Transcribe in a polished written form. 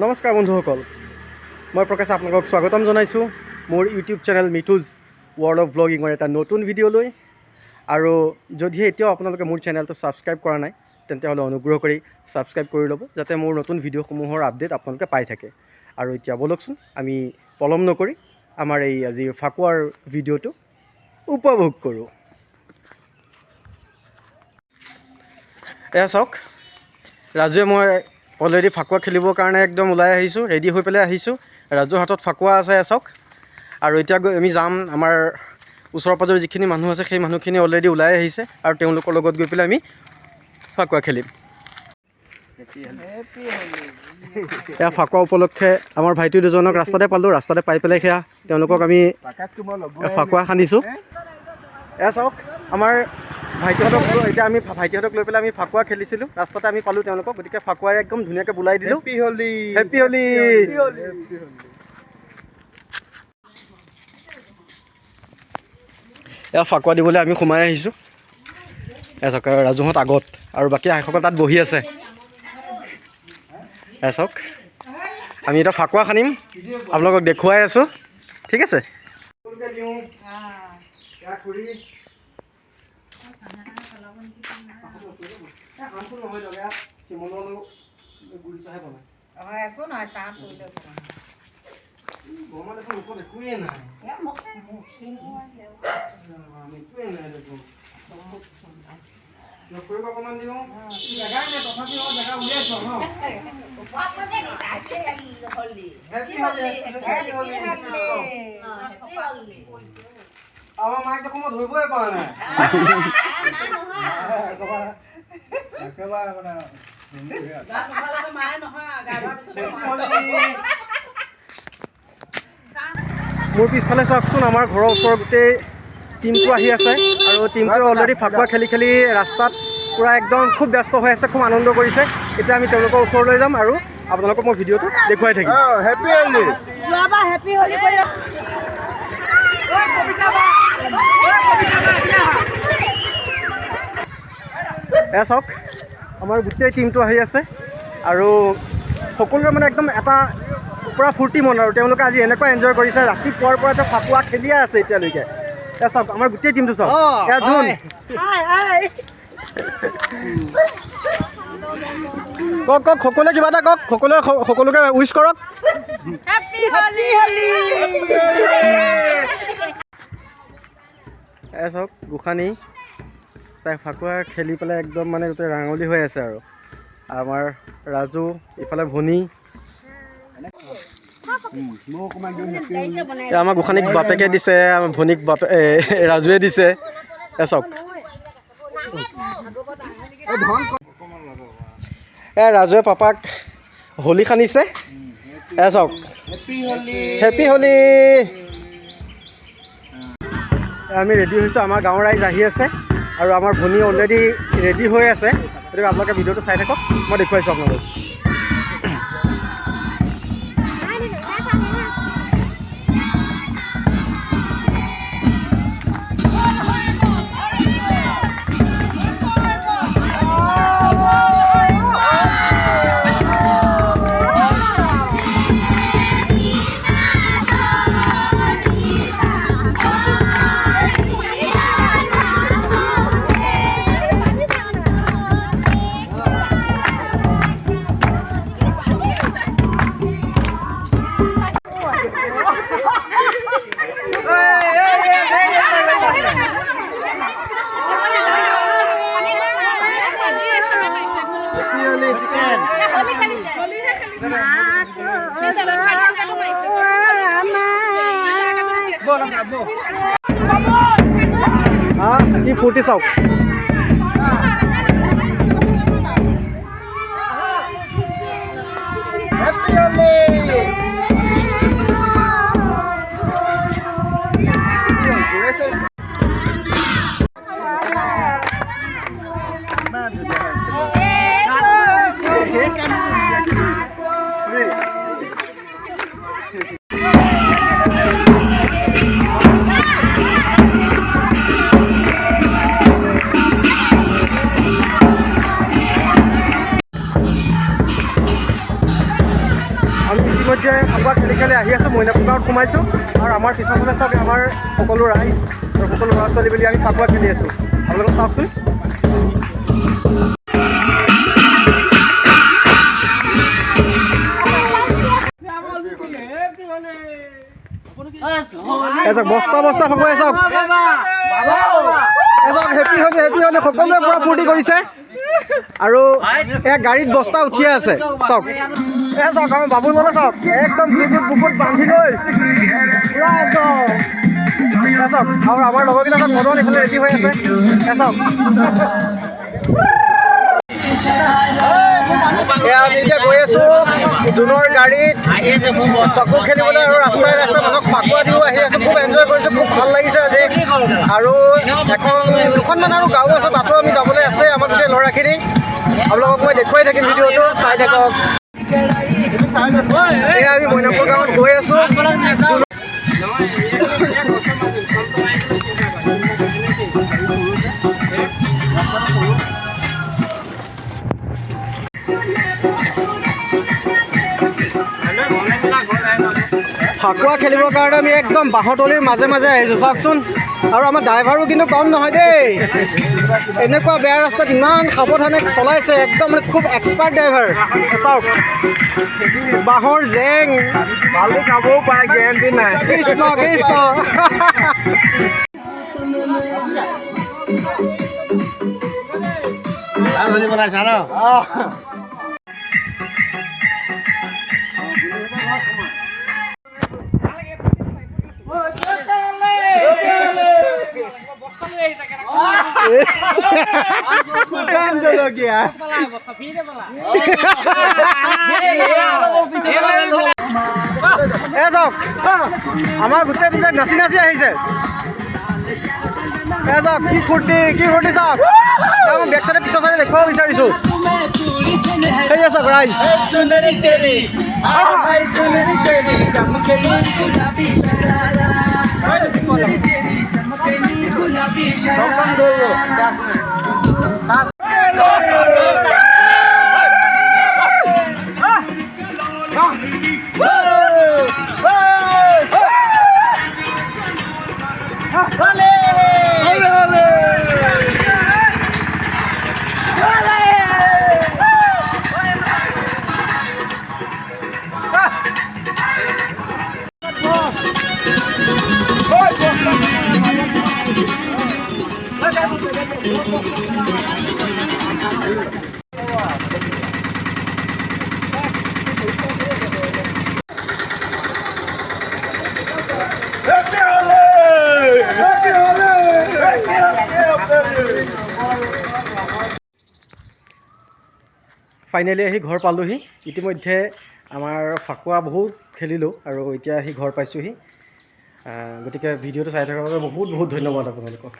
নমস্কাৰ বন্ধুসকল, মই প্ৰকাশ আপোনালোকক স্বাগতম জনাইছোঁ মোৰ ইউটিউব চেনেল মিঠুজ ৱৰ্ল্ড অফ ব্লগিঙৰ এটা নতুন ভিডিঅ'লৈ। আৰু যদিহে এতিয়াও আপোনালোকে মোৰ চেনেলটো ছাবস্ক্ৰাইব কৰা নাই তেন্তে হ'লে অনুগ্ৰহ কৰি ছাবস্ক্ৰাইব কৰি ল'ব, যাতে মোৰ নতুন ভিডিঅ'সমূহৰ আপডেট আপোনালোকে পাই থাকে। আৰু এতিয়া বলকচোন আমি পলম নকৰি আমাৰ এই আজিৰ ফাকুৱাৰ ভিডিঅ'টো উপভোগ কৰোঁ। এয়া চাওক, ৰাজুৱে মই অলৰেডি ফাকুৱা খেলিবৰ কাৰণে একদম ওলাই আহিছোঁ, ৰেডি হৈ পেলাই আহিছোঁ। ৰাজুৰ হাতত ফাকুৱা আছে চাওক। আৰু এতিয়া আমি যাম, আমাৰ ওচৰ পাজৰৰ যিখিনি মানুহ আছে সেই মানুহখিনি অলৰেডি ওলাই আহিছে আৰু তেওঁলোকৰ লগত গৈ পেলাই আমি ফাকুৱা খেলিম। এয়া ফাকুৱা উপলক্ষে আমাৰ ভাইটি দুজনক ৰাস্তাতে পালোঁ, ৰাস্তাতে পাই পেলাই সেয়া তেওঁলোকক আমি ফাকুৱা সানিছোঁ। এয়া চাওক, আমাৰ ভাইটিহঁতক এতিয়া আমি ভাইটিহঁতক লৈ পেলাই আমি ফাকুৱা খেলিছিলোঁ, ৰাস্তাতে আমি পালোঁ তেওঁলোকক। গতিকে ফাকুৱাই একদম ধুনীয়াকৈ বুলাই দিলোঁ। Happy Holi, happy Holi. এয়া ফাকুৱা দিবলৈ আমি সোমাই আহিছোঁ। এয়া চাওক, ৰাজুহঁত আগত আৰু বাকী আইসকল তাত বহি আছে। এয়া চাওক, আমি এতিয়া ফাকুৱা সানিম, আপোনালোকক দেখুৱাই আছোঁ, ঠিক আছে। একো নহয়, চাহ পৰিলে অকণমান দিওঁ আমাৰ মাইক দেখোন মই ধৰিবই পৰা নাই। মোৰ পিছফালে চাওকচোন, আমাৰ ঘৰৰ ওচৰৰ গোটেই টিমটো আহি আছে আৰু টিমটোৱে অলৰেডি ফাকুৱা খেলি খেলি ৰাস্তাত পূৰা একদম খুব ব্যস্ত হৈ আছে, খুব আনন্দ কৰিছে। এতিয়া আমি তেওঁলোকৰ ওচৰলৈ যাম আৰু আপোনালোকক মই ভিডিঅ'টো দেখুৱাই থাকিম। Happy Holi, happy Holi. এয়া চাওক, আমাৰ গোটেই টিমটো আহি আছে আৰু সকলোৰে মানে একদম এটা পূৰা ফূৰ্তি মন। আৰু তেওঁলোকে আজি এনেকুৱা এনজয় কৰিছে, ৰাতিপুৱাৰ পৰা তেওঁ ফাকুৱা খেলিয়ে আছে এতিয়ালৈকে। এয়া চাওক, আমাৰ গোটেই টিমটো চাওক। এয়া জোন, কওক কওক, সকলোৱে কিবা এটা কওক, সকলোকে উইচ কৰক। এয়া চাওক, গোসানী তাই ফাকুৱা খেলি পেলাই একদম মানে গোটেই ৰাঙলী হৈ আছে। আৰু আমাৰ ৰাজু, ইফালে ভনী। আমাৰ গোসানীক বাপেকে দিছে, আমাৰ ভনীক ৰাজুৱে দিছে। এ চাওক, ৰাজুৱে পাপাক হোলী সানিছে। এ চাওক, হেপী হোলী। আমি ৰেডি হৈছোঁ, আমাৰ গাঁৱৰ ৰাইজ আহি আছে আৰু আমাৰ ভনী অলৰেডি ৰেডি হৈ আছে। গতিকে আপোনালোকে ভিডিঅ'টো চাই থাকক, মই দেখুৱাইছোঁ আপোনালোকক। কি ফূৰ্তি চাওক। ইতিমধ্যে ফাকুৱা খেলি খেলি আহি আছোঁ, মইনাপুৰ গাঁৱত সোমাইছোঁ আৰু আমাৰ পিছফালে চাওক আমাৰ সকলো ৰাইজ আৰু সকলো ল'ৰা ছোৱালী বুলি আমি ফাকুৱা খেলি আছোঁ। আপোনালোকে চাওকচোন। এজক বস্তা বস্তা ফাকুৱা চাওক, এজক হেপী হ'লে সকলোৱে পূৰা ফূৰ্তি কৰিছে আৰু এই গাড়ীত বস্তা উঠিয়ে আছে। চাওক চাওক আমাৰ বাবুল মানে চাওক একদম বুকুত বান্ধি লৈ পূৰা একদম চাওক আৰু আমাৰ লগৰকেইটা মদন এইফালে ৰেডি হৈ আছে। চাওক এয়া আমি এতিয়া গৈ আছোঁ জোনৰ গাড়ীত ফাকু খেলিবলৈ আৰু ৰাস্তাই ৰাস্তাই মানুহক ফাকুৱা দিও আহি আছোঁ। খুব এনজয় কৰিছোঁ, খুব ভাল লাগিছে আজি। আৰু দুখনমান আৰু গাঁও আছে, তাতো আমি যাবলৈ আছে আমাৰ গোটেই ল'ৰাখিনি। আপোনালোকক মই দেখুৱাই থাকিম ভিডিঅ'টো, চাই থাকক। এয়া আমি মইনাপুৰ গাঁৱত গৈ আছোঁ। ফাকুৱা খেলিবৰ কাৰণে আমি একদম বাঁহতলিৰ মাজে মাজে আহিছোঁ চাওকচোন। আৰু আমাৰ ড্ৰাইভাৰো কিন্তু কম নহয় দেই, এনেকুৱা বেয়া ৰাস্তাত ইমান সাৱধানে চলাইছে, একদম মানে খুব এক্সপাৰ্ট ড্ৰাইভাৰ। চাওক বাঁহৰ জেং ভালকৈ খাবও পাৰে, গেৰেণ্টি নাই। কৃষ্ণ কৃষ্ণ বনাইছা ন? আমাৰ গোটেই দুটাক নাচি নাচি আহিছে। চাওক কি ফূৰ্তি চাওক। মই বেক চাইডে পিছৰ চাইডে দেখুৱাব বিচাৰিছোঁ। সেই আছে ৰাইজ। ফাইনেলি আহি ঘৰ পালোহি। ইতিমধ্যে আমাৰ ফাকুৱা বহুত খেলিলোঁ আৰু এতিয়া আহি ঘৰ পাইছোঁহি। গতিকে ভিডিঅ'টো চাই থকাৰ বাবে বহুত বহুত ধন্যবাদ আপোনালোকক।